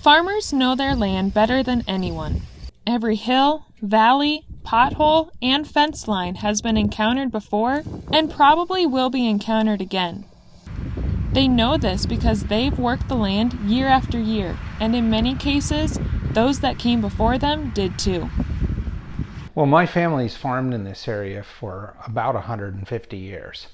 Farmers know their land better than anyone. Every hill, valley, pothole, and fence line has been encountered before and probably will be encountered again. They know this because they've worked the land year after year, and in many cases, those that came before them did too. Well, my family's farmed in this area for about 150 years.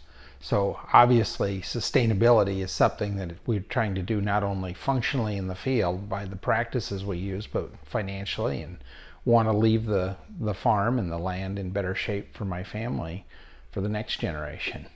So obviously sustainability is something that we're trying to do not only functionally in the field by the practices we use, but financially, and want to leave the farm and the land in better shape for my family for the next generation.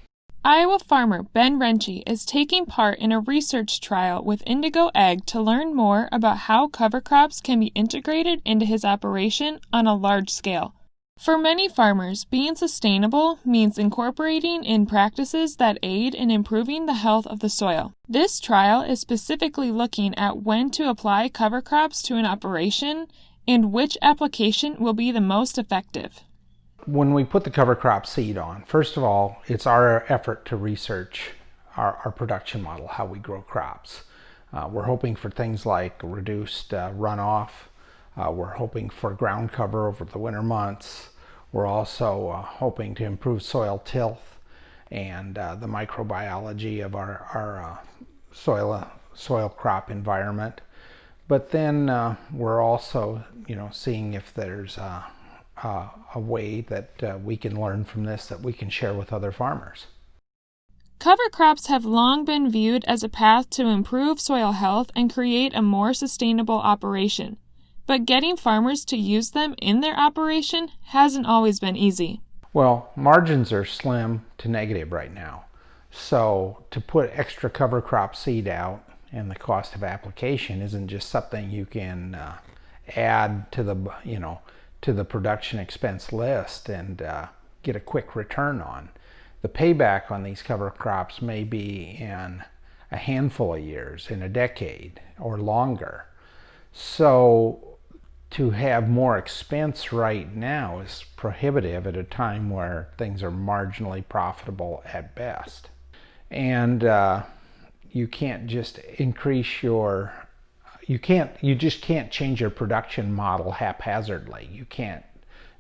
Iowa farmer Ben Renchie is taking part in a research trial with Indigo Ag to learn more about how cover crops can be integrated into his operation on a large scale. For many farmers, being sustainable means incorporating in practices that aid in improving the health of the soil. This trial is specifically looking at when to apply cover crops to an operation and which application will be the most effective. When we put the cover crop seed on, first of all, it's our effort to research our production model, how we grow crops. We're hoping for things like reduced runoff. We're hoping for ground cover over the winter months. We're also hoping to improve soil tilth and the microbiology of our soil crop environment. But then we're also, seeing if there's a way that we can learn from this that we can share with other farmers. Cover crops have long been viewed as a path to improve soil health and create a more sustainable operation. But getting farmers to use them in their operation hasn't always been easy. Well, margins are slim to negative right now. So to put extra cover crop seed out, and the cost of application isn't just something you can add to the production expense list and get a quick return on. The payback on these cover crops may be in a handful of years, in a decade or longer. So to have more expense right now is prohibitive at a time where things are marginally profitable at best. And you can't just increase you just can't change your production model haphazardly. You can't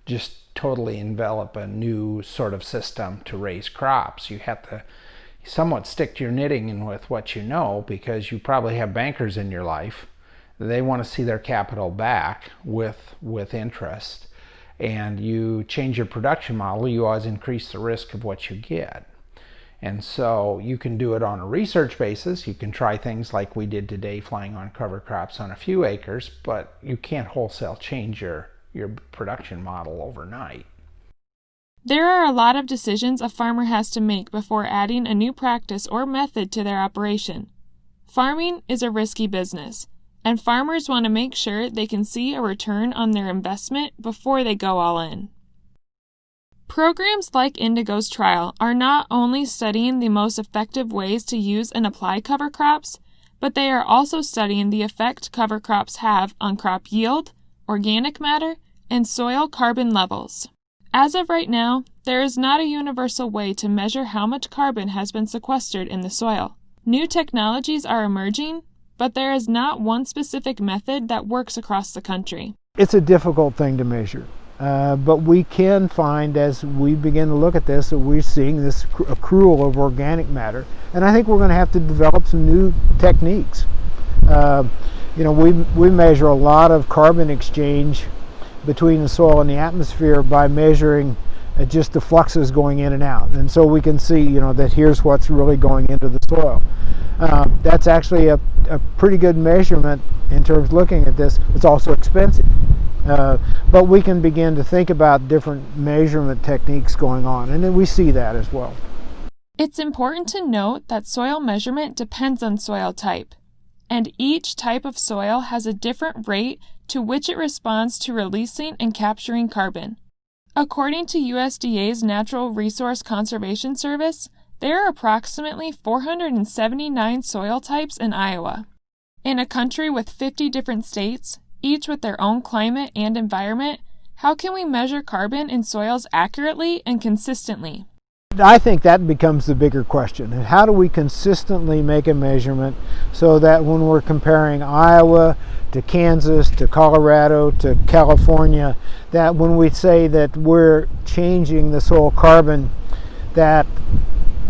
just totally envelop a new sort of system to raise crops. You have to somewhat stick to your knitting and with what you know, because you probably have bankers in your life. They want to see their capital back with interest. And you change your production model, you always increase the risk of what you get. And so you can do it on a research basis. You can try things like we did today, flying on cover crops on a few acres, but you can't wholesale change your production model overnight. There are a lot of decisions a farmer has to make before adding a new practice or method to their operation. Farming is a risky business, and farmers want to make sure they can see a return on their investment before they go all in. Programs like Indigo's trial are not only studying the most effective ways to use and apply cover crops, but they are also studying the effect cover crops have on crop yield, organic matter, and soil carbon levels. As of right now, there is not a universal way to measure how much carbon has been sequestered in the soil. New technologies are emerging, but there is not one specific method that works across the country. It's a difficult thing to measure. But we can find, as we begin to look at this, that we're seeing this accrual of organic matter. And I think we're going to have to develop some new techniques. We measure a lot of carbon exchange between the soil and the atmosphere by measuring just the fluxes going in and out. And so we can see, that here's what's really going into the soil. That's actually a pretty good measurement in terms of looking at this. It's also expensive. But we can begin to think about different measurement techniques going on, and then we see that as well. It's important to note that soil measurement depends on soil type, and each type of soil has a different rate to which it responds to releasing and capturing carbon. According to USDA's Natural Resource Conservation Service, there are approximately 479 soil types in Iowa. In a country with 50 different states, each with their own climate and environment, how can we measure carbon in soils accurately and consistently? I think that becomes the bigger question. How do we consistently make a measurement so that when we're comparing Iowa to Kansas to Colorado to California, that when we say that we're changing the soil carbon, that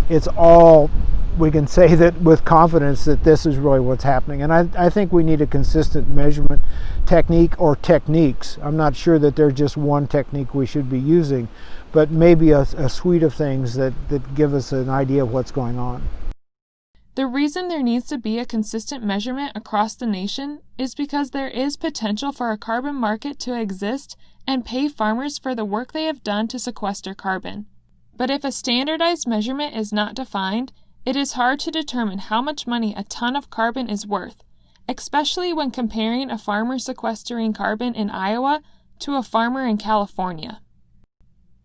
it's all, we can say that with confidence that this is really what's happening. And I think we need a consistent measurement technique or techniques. I'm not sure that there's just one technique we should be using, but maybe a suite of things that give us an idea of what's going on. The reason there needs to be a consistent measurement across the nation is because there is potential for a carbon market to exist and pay farmers for the work they have done to sequester carbon. But if a standardized measurement is not defined, it is hard to determine how much money a ton of carbon is worth, especially when comparing a farmer sequestering carbon in Iowa to a farmer in California.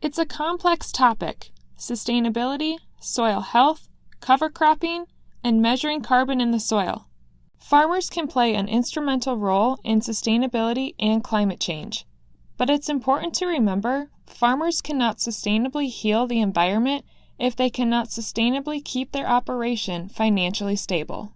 It's a complex topic: sustainability, soil health, cover cropping, and measuring carbon in the soil. Farmers can play an instrumental role in sustainability and climate change. But it's important to remember, farmers cannot sustainably heal the environment if they cannot sustainably keep their operation financially stable.